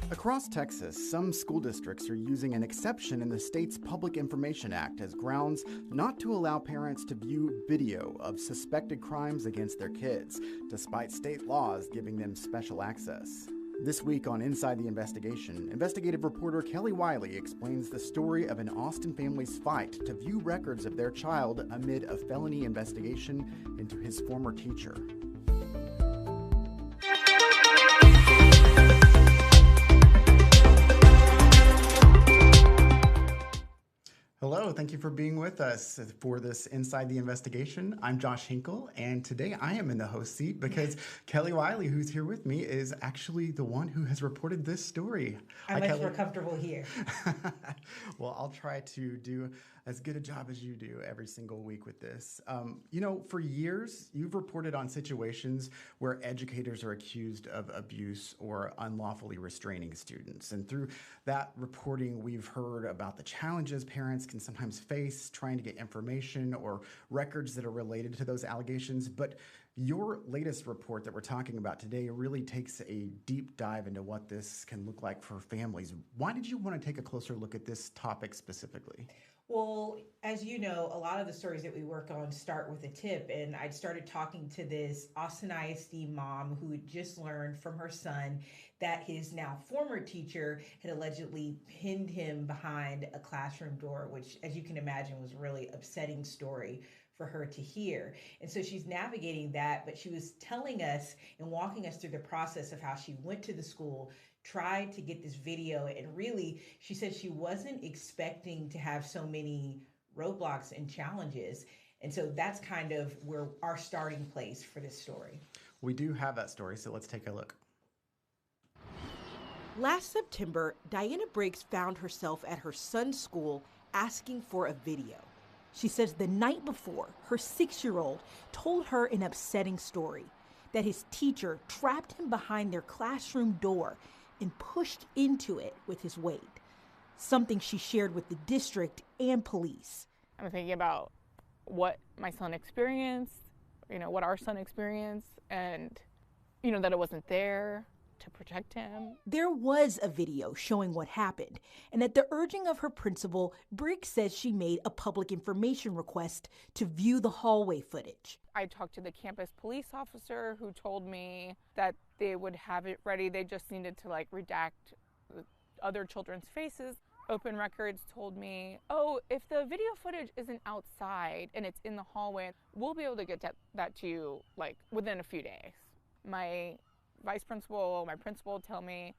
Across Texas, some school districts are using an exception in the state's Public Information Act as grounds not to allow parents to view video of suspected crimes against their kids, despite state laws giving them special access. This week on Inside the Investigation, investigative reporter Kelly Wiley explains the story of an Austin family's fight to view records of their child amid a felony investigation into his former teacher. Hello, thank you for being with us for this Inside the Investigation. I'm Josh Hinkle, and today I am in the host seat because Kelly Wiley, who's here with me, is actually the one who has reported this story. I'm much more comfortable here. Well, I'll try to do as good a job as you do every single week with this. For years, you've reported on situations where educators are accused of abuse or unlawfully restraining students. And through that reporting, we've heard about the challenges parents can sometimes face trying to get information or records that are related to those allegations. But your latest report that we're talking about today really takes a deep dive into what this can look like for families. Why did you want to take a closer look at this topic specifically? Well, as you know, a lot of the stories that we work on start with a tip, and I started talking to this Austin ISD mom who had just learned from her son that his now former teacher had allegedly pinned him behind a classroom door, which, as you can imagine, was a really upsetting story for her to hear. And so she's navigating that, but she was telling us and walking us through the process of how she went to the school, tried to get this video, and really, she said she wasn't expecting to have so many roadblocks and challenges. And so that's kind of where our starting place for this story. We do have that story, so let's take a look. Last September, Diana Briggs found herself at her son's school asking for a video. She says the night before, her 6-year-old told her an upsetting story, that his teacher trapped him behind their classroom door and pushed into it with his weight, something she shared with the district and police. I'm thinking about what my son experienced, what our son experienced, and, that it wasn't there to protect him. There was a video showing what happened, and at the urging of her principal, Briggs says she made a public information request to view the hallway footage. I talked to the campus police officer who told me that they would have it ready. They just needed to redact the other children's faces. Open Records told me, if the video footage isn't outside and it's in the hallway, we'll be able to get that to you within a few days. My vice principal, my principal tell me,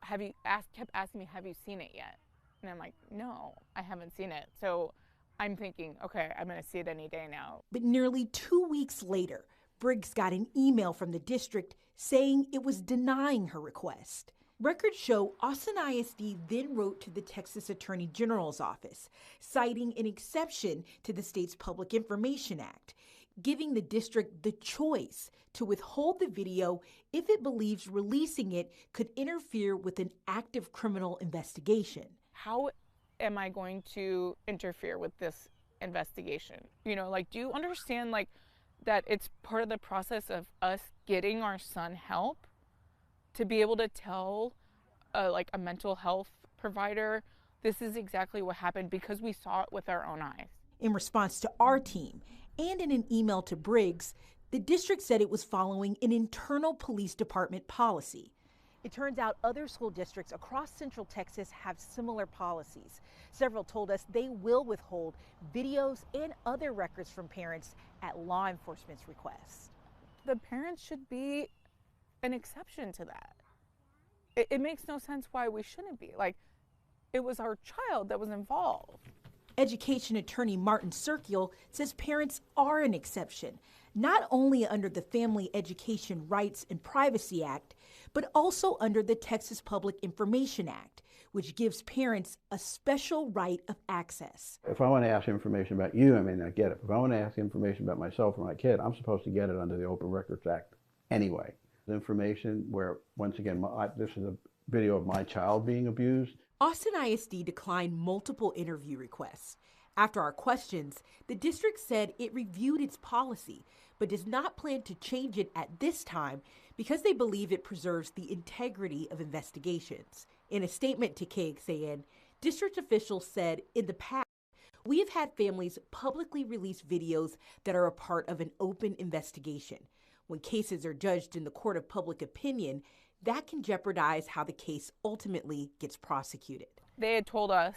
kept asking me, have you seen it yet? And I'm like, no, I haven't seen it. So I'm thinking, okay, I'm going to see it any day now. But nearly 2 weeks later, Briggs got an email from the district saying it was denying her request. Records show Austin ISD then wrote to the Texas Attorney General's office, citing an exception to the state's Public Information Act, giving the district the choice to withhold the video if it believes releasing it could interfere with an active criminal investigation. How am I going to interfere with this investigation? Do you understand that it's part of the process of us getting our son help to be able to tell a mental health provider, this is exactly what happened because we saw it with our own eyes. In response to our team and in an email to Briggs, the district said it was following an internal police department policy. It turns out other school districts across Central Texas have similar policies. Several told us they will withhold videos and other records from parents at law enforcement's request. The parents should be an exception to that. It makes no sense why we shouldn't be. It was our child that was involved. Education attorney Martin Circule says parents are an exception, not only under the Family Education Rights and Privacy Act, but also under the Texas Public Information Act, which gives parents a special right of access. If I want to ask information about you, I may not get it. If I want to ask information about myself or my kid, I'm supposed to get it under the Open Records Act anyway. The information where, once again, this is a video of my child being abused. Austin ISD declined multiple interview requests. After our questions, the district said it reviewed its policy, but does not plan to change it at this time because they believe it preserves the integrity of investigations. In a statement to KXAN, district officials said in the past, we have had families publicly release videos that are a part of an open investigation. When cases are judged in the court of public opinion, that can jeopardize how the case ultimately gets prosecuted. They had told us,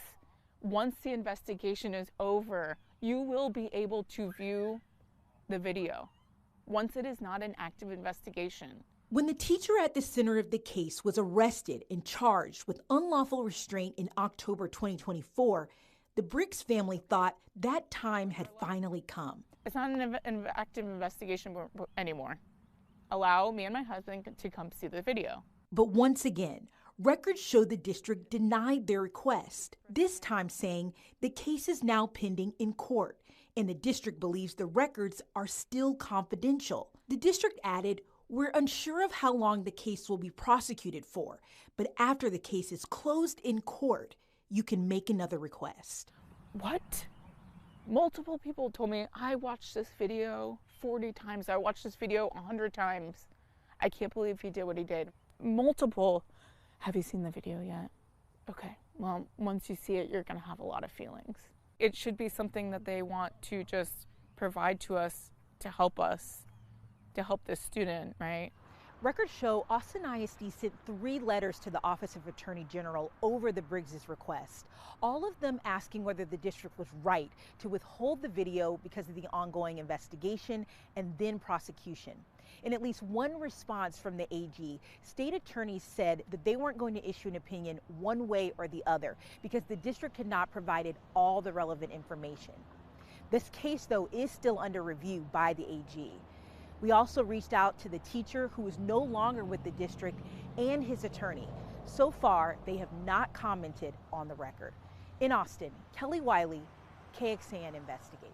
once the investigation is over, you will be able to view the video once it is not an active investigation. When the teacher at the center of the case was arrested and charged with unlawful restraint in October 2024, the Briggs family thought that time had finally come. It's not an active investigation anymore. Allow me and my husband to come see the video. But once again, records show the district denied their request, this time saying the case is now pending in court, and the district believes the records are still confidential. The district added, we're unsure of how long the case will be prosecuted for, but after the case is closed in court, you can make another request. What? Multiple people told me, I watched this video 40 times. I watched this video 100 times. I can't believe he did what he did. Multiple. Have you seen the video yet? Okay. Well, once you see it, you're going to have a lot of feelings. It should be something that they want to just provide to us, to help this student, right? Records show Austin ISD sent 3 letters to the Office of Attorney General over the Briggs' request, all of them asking whether the district was right to withhold the video because of the ongoing investigation and then prosecution. In at least one response from the AG, state attorneys said that they weren't going to issue an opinion one way or the other because the district had not provided all the relevant information. This case, though, is still under review by the AG. We also reached out to the teacher who is no longer with the district and his attorney. So far, they have not commented on the record. In Austin, Kelly Wiley, KXAN Investigates.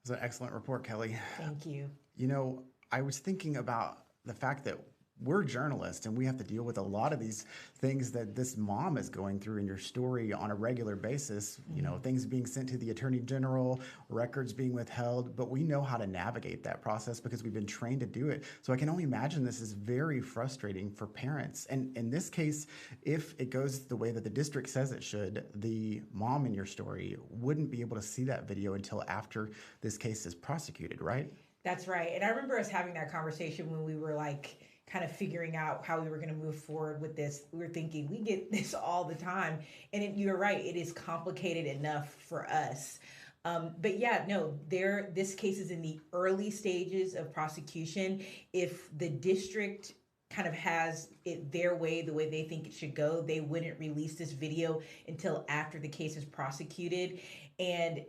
It's an excellent report, Kelly. Thank you. You know, I was thinking about the fact that we're journalists and we have to deal with a lot of these things that this mom is going through in your story on a regular basis, you know, things being sent to the attorney general, records being withheld, but we know how to navigate that process because we've been trained to do it. So I can only imagine this is very frustrating for parents. And in this case, if it goes the way that the district says it should, the mom in your story wouldn't be able to see that video until after this case is prosecuted, right? That's right. And I remember us having that conversation when we were like, kind of figuring out how we were going to move forward with this. We were thinking, we get this all the time. And you're right, it is complicated enough for us. But yeah, no, this case is in the early stages of prosecution. If the district kind of has it their way, the way they think it should go, they wouldn't release this video until after the case is prosecuted. And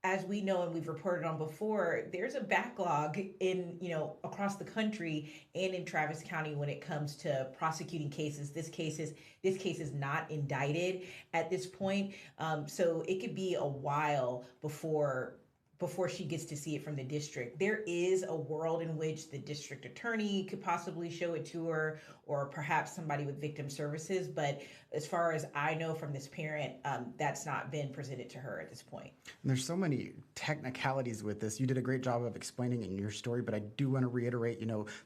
as we know and we've reported on before, there's a backlog in, across the country and in Travis County when it comes to prosecuting cases. This case is not indicted at this point. So it could be a while before she gets to see it from the district. There is a world in which the district attorney could possibly show it to her, or perhaps somebody with victim services. But as far as I know from this parent, that's not been presented to her at this point. And there's so many technicalities with this. You did a great job of explaining in your story, but I do want to reiterate,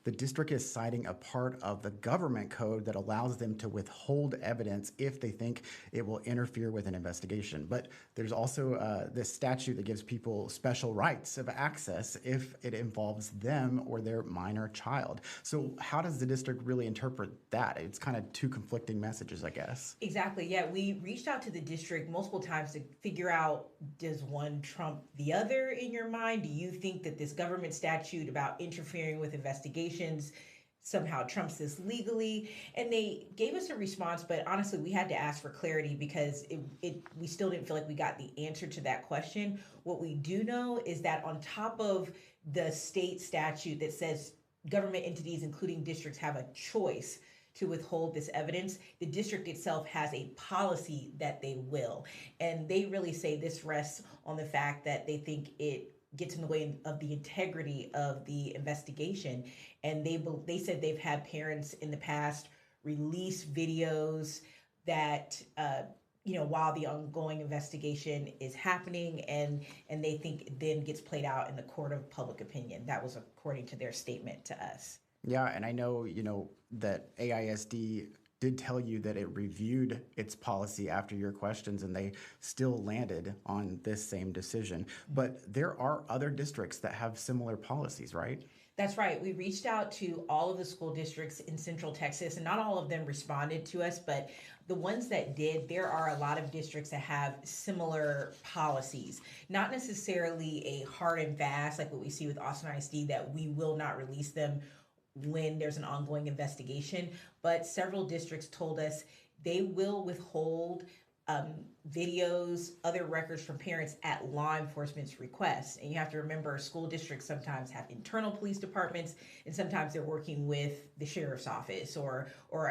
the district is citing a part of the government code that allows them to withhold evidence if they think it will interfere with an investigation. But there's also this statute that gives people special rights of access if it involves them or their minor child. So how does the district really interpret that? It's kind of two conflicting messages, I guess. Exactly. Yeah, we reached out to the district multiple times to figure out, does one trump the other in your mind? Do you think that this government statute about interfering with investigations somehow trumps this legally? And they gave us a response, but honestly, we had to ask for clarity because we still didn't feel like we got the answer to that question. What we do know is that on top of the state statute that says government entities, including districts, have a choice to withhold this evidence, the district itself has a policy that they will. And they really say this rests on the fact that they think it gets in the way of the integrity of the investigation. And they said they've had parents in the past release videos that while the ongoing investigation is happening, and they think it then gets played out in the court of public opinion. That was according to their statement to us. Yeah, and I know, that AISD did tell you that it reviewed its policy after your questions and they still landed on this same decision. But there are other districts that have similar policies, right? That's right. We reached out to all of the school districts in Central Texas, and not all of them responded to us, but the ones that did, there are a lot of districts that have similar policies. Not necessarily a hard and fast, like what we see with Austin ISD, that we will not release them when there's an ongoing investigation, but several districts told us they will withhold videos, other records from parents at law enforcement's request. And you have to remember, school districts sometimes have internal police departments, and sometimes they're working with the sheriff's office or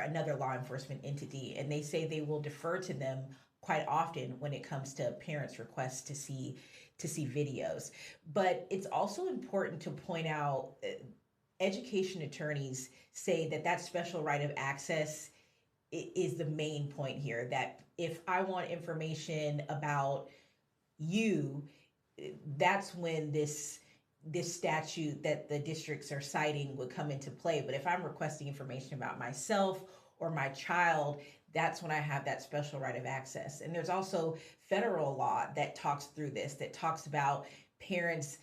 another law enforcement entity. And they say they will defer to them quite often when it comes to parents' requests to see videos. But it's also important to point out, education attorneys say that special right of access is the main point here, that if I want information about you, that's when this statute that the districts are citing would come into play. But if I'm requesting information about myself or my child, that's when I have that special right of access. And there's also federal law that talks through this, that talks about parents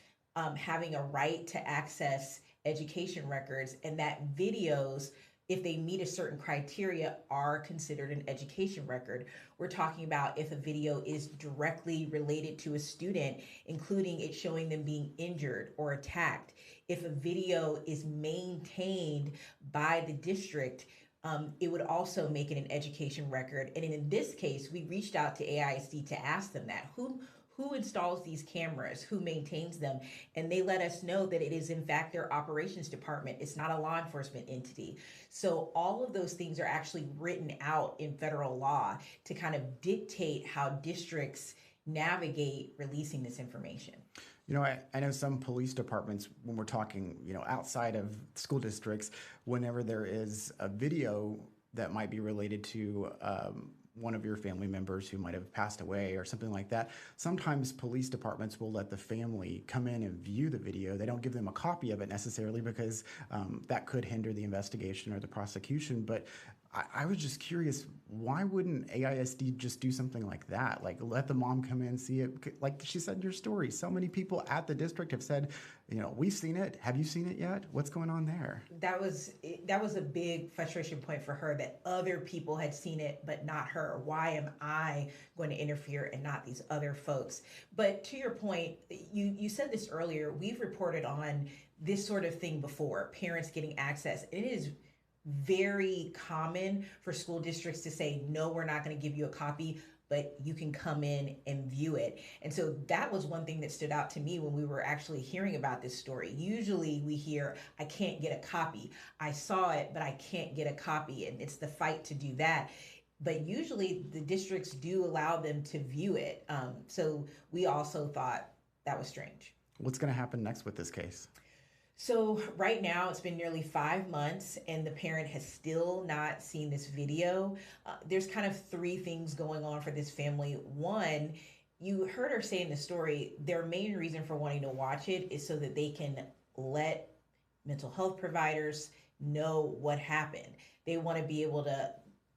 having a right to access education records, and that videos, if they meet a certain criteria, are considered an education record. We're talking about if a video is directly related to a student, including it showing them being injured or attacked. If a video is maintained by the district, it would also make it an education record. And in this case, we reached out to AISD to ask them that. Who installs these cameras? Who maintains them? And they let us know that it is in fact their operations department. It's not a law enforcement entity. So all of those things are actually written out in federal law to kind of dictate how districts navigate releasing this information. I know some police departments, when we're talking, outside of school districts, whenever there is a video that might be related to one of your family members who might have passed away or something like that, sometimes police departments will let the family come in and view the video. They don't give them a copy of it necessarily because that could hinder the investigation or the prosecution. But I was just curious, why wouldn't AISD just do something like that? Like, let the mom come in, see it. Like she said in your story, so many people at the district have said, we've seen it. Have you seen it yet? What's going on there? That was a big frustration point for her, that other people had seen it, but not her. Why am I going to interfere and not these other folks? But to your point, you said this earlier, we've reported on this sort of thing before, parents getting access. It is very common for school districts to say, no, we're not going to give you a copy, but you can come in and view it. And so that was one thing that stood out to me when we were actually hearing about this story. Usually we hear, I can't get a copy. I saw it, but I can't get a copy. And it's the fight to do that. But usually the districts do allow them to view it. So we also thought that was strange. What's going to happen next with this case? So right now it's been nearly 5 months and the parent has still not seen this video. There's kind of three things going on for this family. One, you heard her say in the story, their main reason for wanting to watch it is so that they can let mental health providers know what happened. They want to be able to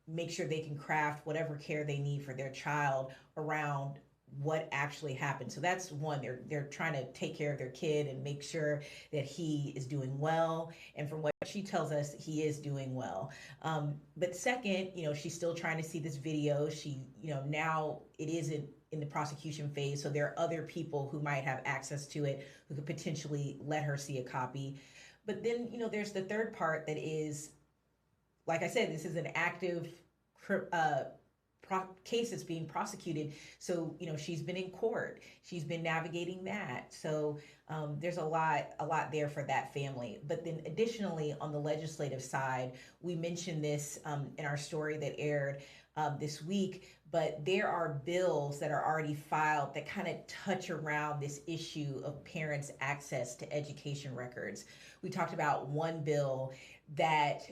make sure they can craft whatever care they need for their child around what actually happened. So that's one, they're trying to take care of their kid and make sure that he is doing well. And from what she tells us, he is doing well. But second, she's still trying to see this video. She, now it isn't in the prosecution phase. So there are other people who might have access to it who could potentially let her see a copy. But then, there's the third part that is, like I said, this is an active case that's being prosecuted. So, she's been in court. She's been navigating that. So there's a lot there for that family. But then additionally, on the legislative side, we mentioned this in our story that aired this week, but there are bills that are already filed that kind of touch around this issue of parents' access to education records. We talked about one bill that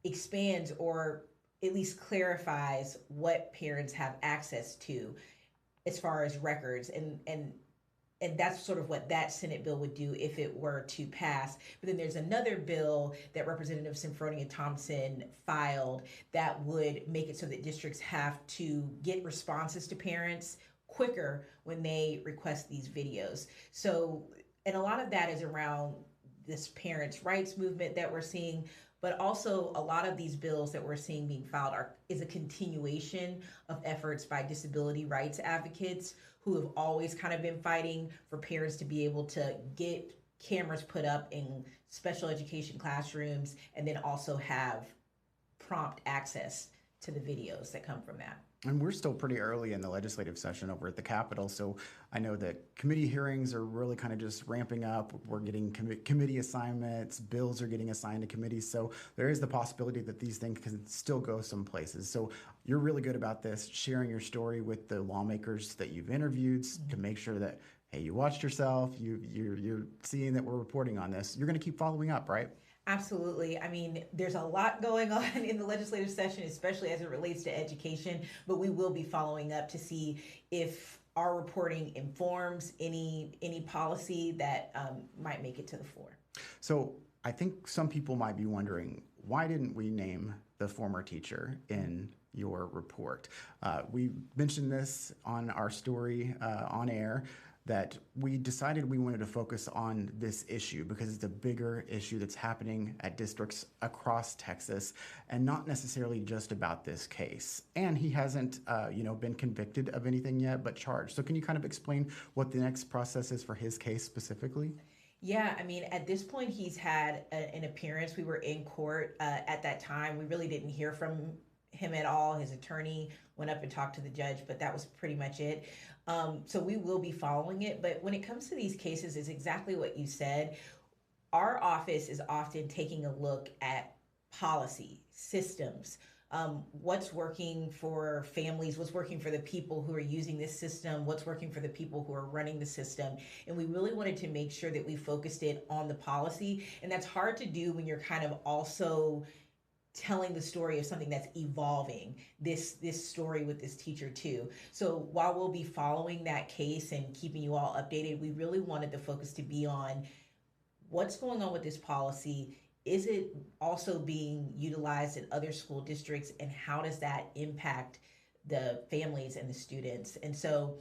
expands or at least clarifies what parents have access to as far as records, and that's sort of what that Senate bill would do if it were to pass. But then there's another bill that Representative Simfroni and Thompson filed that would make it so that districts have to get responses to parents quicker when they request these videos. So, and a lot of that is around this parents' rights movement that we're seeing, but also a lot of these bills that we're seeing being filed is a continuation of efforts by disability rights advocates who have always kind of been fighting for parents to be able to get cameras put up in special education classrooms and then also have prompt access to the videos that come from that. And we're still pretty early in the legislative session over at the Capitol, so I know that committee hearings are really kind of just ramping up. We're getting committee assignments, bills are getting assigned to committees, so there is the possibility that these things can still go some places. So you're really good about this, sharing your story with the lawmakers that you've interviewed to make sure that, hey, you watched yourself, you're seeing that we're reporting on this. You're going to keep following up, right? Absolutely. I mean, there's a lot going on in the legislative session, especially as it relates to education, but we will be following up to see if our reporting informs any policy that might make it to the fore. So I think some people might be wondering, why didn't we name the former teacher in your report? We mentioned this on our story on air, that we decided we wanted to focus on this issue because it's a bigger issue that's happening at districts across Texas and not necessarily just about this case. And he hasn't, been convicted of anything yet, but charged. So can you kind of explain what the next process is for his case specifically? Yeah, I mean, at this point, he's had an appearance. We were in court at that time. We really didn't hear from him at all. His attorney went up and talked to the judge, but that was pretty much it. So we will be following it. But when it comes to these cases, it's exactly what you said. Our office is often taking a look at policy, systems, what's working for families, what's working for the people who are using this system, what's working for the people who are running the system. And we really wanted to make sure that we focused it on the policy. And that's hard to do when you're kind of also telling the story of something that's evolving, this story with this teacher too. So while we'll be following that case and keeping you all updated, we really wanted the focus to be on what's going on with this policy. Is it also being utilized in other school districts, and how does that impact the families and the students? And so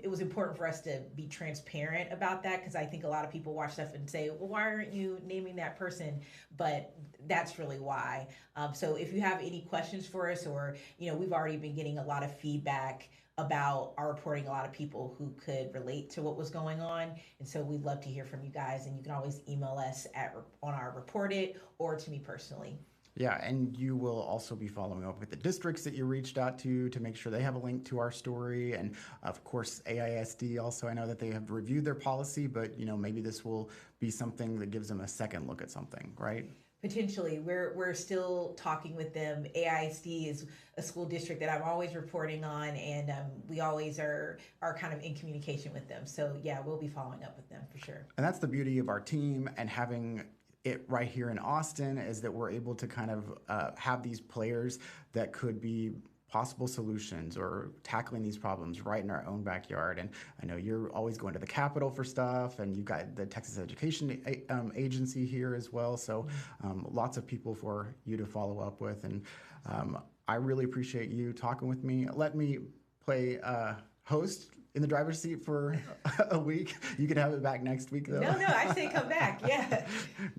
it was important for us to be transparent about that, because I think a lot of people watch stuff and say, well, why aren't you naming that person? But that's really why. So if you have any questions for us, or, we've already been getting a lot of feedback about our reporting, a lot of people who could relate to what was going on. And so we'd love to hear from you guys, and you can always email us on our Report It or to me personally. Yeah, and you will also be following up with the districts that you reached out to make sure they have a link to our story. And of course, AISD also, I know that they have reviewed their policy, but maybe this will be something that gives them a second look at something, right? Potentially. We're still talking with them. AISD is a school district that I'm always reporting on, and we always are kind of in communication with them. So yeah, we'll be following up with them for sure. And that's the beauty of our team and having it right here in Austin, is that we're able to kind of have these players that could be possible solutions or tackling these problems right in our own backyard. And I know you're always going to the Capitol for stuff, and you've got the Texas Education Agency here as well. So lots of people for you to follow up with. And I really appreciate you talking with me. Let me play host in the driver's seat for a week. You can have it back next week, though. No, I say come back. Yeah.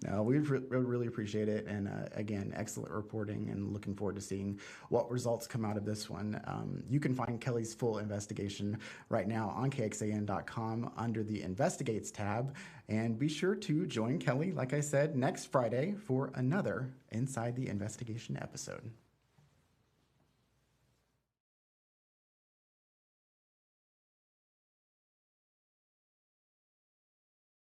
No, we really appreciate it. And again, excellent reporting, and looking forward to seeing what results come out of this one. You can find Kelly's full investigation right now on KXAN.com under the Investigates tab. And be sure to join Kelly, like I said, next Friday for another Inside the Investigation episode.